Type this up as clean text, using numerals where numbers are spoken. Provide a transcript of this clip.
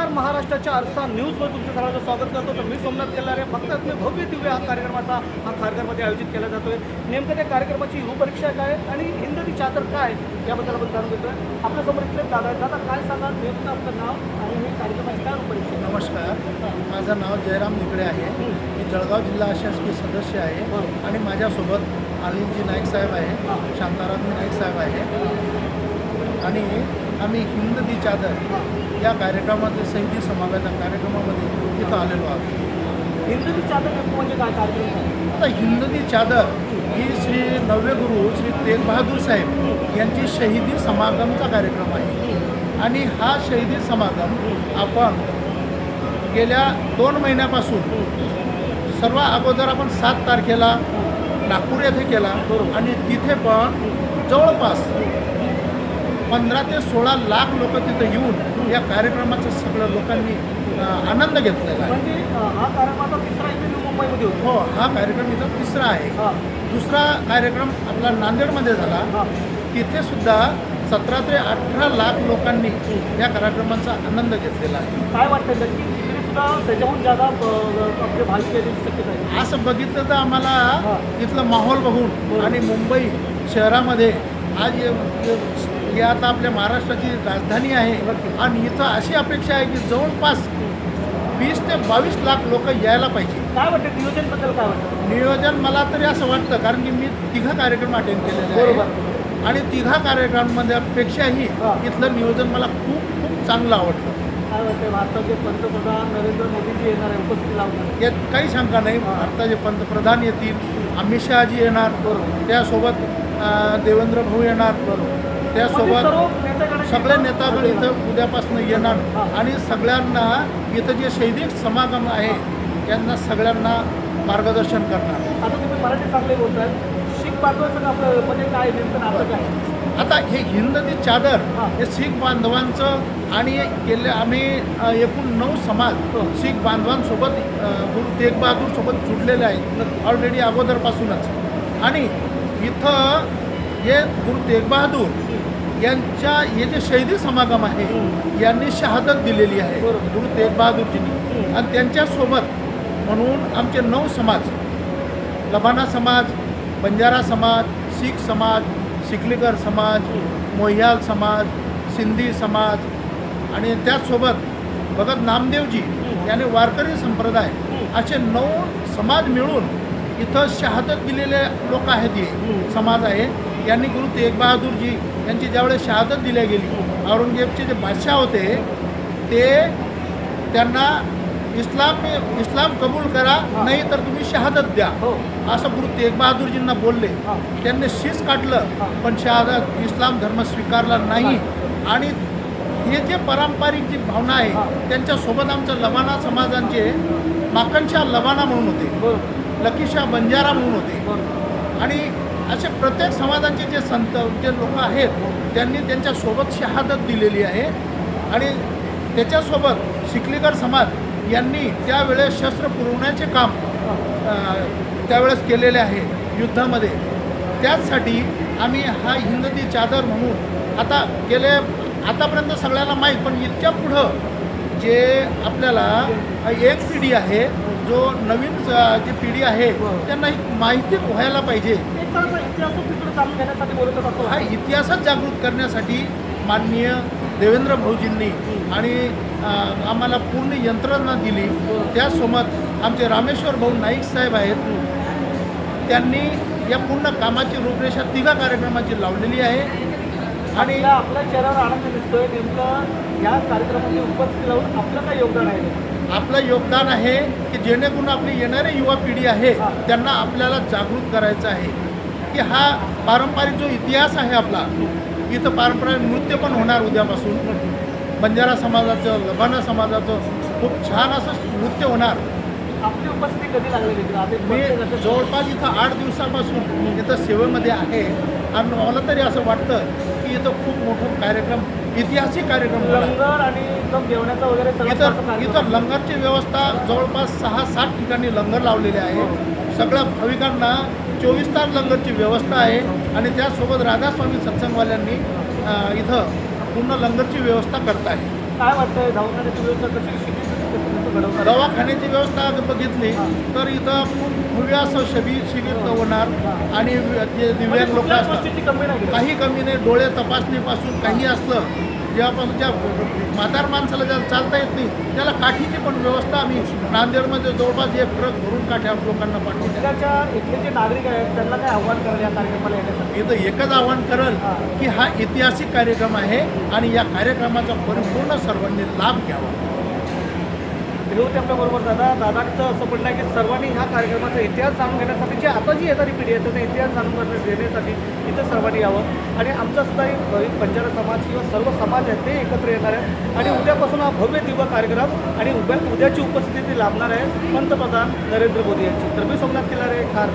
नमस्कार, महाराष्ट्राच्या आरसा न्यूजवर तुमचं सर्वांचं स्वागत करतो. तर मी सोमनाथ केलारे. बघतात मी भव्य दिव्य हा खारघरमध्ये आयोजित केला जातोय. नेमकं त्या कार्यक्रमाची रूपरेषा काय आणि हिंद ती चादर काय याबद्दल आपण जाणून घेतोय. आपल्यासमोर इथले दादा काय सांगाल, नेमकं आपलं नाव आणि हे कार्यक्रमाची काय रूपरेषा? नमस्कार, माझं नाव जयराम निकडे आहे. मी जळगाव जिल्हा शासकीय सदस्य आहे आणि माझ्यासोबत आलिमजी नाईक साहेब आहे, शांताराम नाईक साहेब आहे आणि आम्ही हिंद ती चादर या कार्यक्रमामध्ये शहीदी समाजाच्या कार्यक्रमामध्ये इथं आलेलो आहोत. हिंद ती चादर म्हणजे काय कार्यक्रम? आता हिंद ती चादर ही श्री नववे गुरु श्री तेग बहादूर साहेब यांची शहीदी समागमचा कार्यक्रम आहे आणि हा शहीदी समागम आपण गेल्या 2 महिन्यापासून सर्व अगोदर आपण 7 तारखेला नागपूर येथे केला आणि तिथे पण जवळपास 15 ते 16 लाख लोक तिथं येऊन या कार्यक्रमाचं सगळं लोकांनी आनंद घेतलेला आहे. म्हणजे हा कार्यक्रमाचा तिसरा इव्हेंट मुंबईमध्ये होतो. हो, हा कार्यक्रम इथं तिसरा आहे. दुसरा कार्यक्रम आपला नांदेडमध्ये झाला. तिथे सुद्धा 17 ते 18 लाख लोकांनी या कार्यक्रमाचा आनंद घेतलेला आहे. काय वाटतं नक्की तिकडे सुद्धा त्याच्याहून जादा आपले भाषे येण्याची शक्यता आहे? असं बघितलं तर आम्हाला इथलं माहोल बघून आणि मुंबई शहरामध्ये आज हे आता आपल्या महाराष्ट्राची राजधानी आहे आणि इथं अशी अपेक्षा आहे की जवळपास 20 ते 22 लाख लोक यायला पाहिजे. काय वाटतं नियोजनबद्दल? काय वाटतं नियोजन? मला तरी असं वाटतं, कारण की मी 3 कार्यक्रम अटेंड केलेले आहे आणि 3 कार्यक्रमांमध्ये पेक्षाही इथलं नियोजन मला खूप खूप चांगलं आवडतं. काय वाटतं भारताचे पंतप्रधान नरेंद्र मोदीजी येणार आहे, उपस्थित लावणार यात काही शंका नाही. भारताचे पंतप्रधान येतील, अमित शहाजी येणार, त्यासोबत देवेंद्र भाऊ येणार, त्यासोबत सगळे नेतागण इथं उद्यापासून येणार आणि सगळ्यांना इथं जे शहीदी समागम आहे यांना सगळ्यांना मार्गदर्शन करणार. आता तुम्ही मराठी चांगले बोलताय, शीख बांधवांचं आपलं म्हणजे काय नेमकं आपलं काय? आता हे हिंद ती चादर हे शीख बांधवांचं आणि गेले आम्ही एकूण 9 समाज शीख बांधवांसोबत गुरु तेग बहादूर सोबत जुडलेले आहेत ऑलरेडी अगोदरपासूनच. आणि इथं हे गुरु तेग बहादूर यांच्या हे जे शहीदी समागम आहे यांनी शहादत दिलेली आहे गुरु तेग बहादूरजींनी. आणि त्यांच्यासोबत म्हणून आमचे 9 समाज, लबाना समाज, बंजारा समाज, शीख समाज, चिखलीकर समाज, मोह्याल समाज, सिंधी समाज आणि त्याचसोबत भगत नामदेवजी यांनी वारकरी संप्रदाय असे 9 समाज मिळून इथं शहादत दिलेले लोक आहेत. हे समाज आहे. यांनी गुरु तेग बहादूरजी यांची ज्यावेळेस शहादत दिल्या गेली, औरंगजेबचे जे बादशाह होते ते त्यांना इस्लाम कबूल करा, नाही तर तुम्ही शहादत द्या असं गुरु तेग बहादूरजींना बोलले. त्यांनी शीस काढलं पण शहादत इस्लाम धर्म स्वीकारला नाही. आणि हे जे पारंपरिक जी भावना आहे त्यांच्यासोबत आमचं लबाना समाजांचे माकनशाह लबाना म्हणून होते, लकीशाह बंजारा म्हणून होते आणि असे प्रत्येक समाजांचे जे संत जे लोक आहेत त्यांनी त्यांच्यासोबत शहादत दिलेली आहे. आणि त्याच्यासोबत चिखलीकर समाज यांनी त्यावेळेस शस्त्र पुरवण्याचे काम त्यावेळेस केलेले आहे युद्धामध्ये. त्याचसाठी आम्ही हा हिंद ती चादर म्हणून आतापर्यंत सगळ्यांना माहीत, पण इतक्या पुढं जे आपल्याला एक पिढी आहे, जो नवीन जी पिढी आहे त्यांना ही माहिती व्हायला पाहिजे. हा इतिहासच जागृत करण्यासाठी माननीय देवेंद्र भाऊजींनी आणि आम्हाला पूर्ण यंत्रणा दिली. त्यासोबत आमचे रामेश्वर भाऊ नाईक साहेब आहेत, त्यांनी या पूर्ण कामाची रूपरेषा 3 कार्यक्रमाची लावलेली आहे. आणि आपल्या चेहऱ्यावर आनंद दिसतोय. नेमकं या कार्यक्रमाची उपस्थिती लावून आपलं काय योगदान आहे? आपलं योगदान आहे की जेणेकरून आपली येणारी युवा पिढी आहे त्यांना आपल्याला जागृत करायचं आहे की हा पारंपरिक जो इतिहास आहे आपला, इथं पारंपरिक नृत्य पण होणार उद्यापासून. बंजारा समाजाचं, लबाना समाजाचं खूप छान असं नृत्य होणार. आपली उपस्थिती कधी लागलेली? मी जवळपास इथं 8 दिवसापासून इथं सेवेमध्ये आहे आणि मला तरी असं वाटतं की इथं खूप मोठं कार्यक्रम, ऐतिहासिक कार्यक्रम, लंगर आणि जेवणाचा वगैरे इथं लंगरची व्यवस्था जवळपास 6-7 ठिकाणी लंगर लावलेले आहे. सगळ्या भाविकांना 24 तास लंगरची व्यवस्था आहे आणि त्यासोबत राधास्वामी सत्संगवाल्यांनी इथं पूर्ण लंगरची व्यवस्था करत आहे. काय वाटतंय दवाखान्याची व्यवस्था कशी कसं घडवणार? दवाखान्याची व्यवस्था बघितली तर इथं खूप भव्य असं शिबिर होणार आणि जे दिव्यांग म्हणजे लोक कुठल्याच असतात गोष्टीची कमी नाही केली. काही कमी नाही. डोळे तपासणीपासून काही असलं जेव्हापासून ज्या म्हातार माणसाला ज्याला चालता येत नाही त्याला काठीची पण व्यवस्था आम्ही नांदेडमध्ये जवळपास एक ट्रक भरून काठ्या लोकांना पाठवल्या. इथले जे नागरिक आहेत त्यांना काय आव्हान करायला या कार्यक्रमाला येण्यासाठी? इथं एकच आव्हान करल की हा ऐतिहासिक कार्यक्रम आहे आणि या कार्यक्रमाचा परिपूर्ण सर्वांनी लाभ घ्यावा. हे होते आपल्याबरोबर दादांचं असं म्हणणं आहे की सर्वांनी ह्या कार्यक्रमाचा इतिहास जाणून घेण्यासाठी जे आता जी येणारी पिढी आहे त्याचा इतिहास जाणून घेण्यासाठी इथं सर्वांनी यावं आणि आमचा सुद्धा एक बंजारा समाज किंवा सर्व समाज आहे ते एकत्र येणार आहे आणि उद्यापासून हा भव्य दिव्य कार्यक्रम आणि उद्याची उपस्थिती लाभणार आहे पंतप्रधान नरेंद्र मोदी यांची. तर मी सोमनाथ केलारे खार.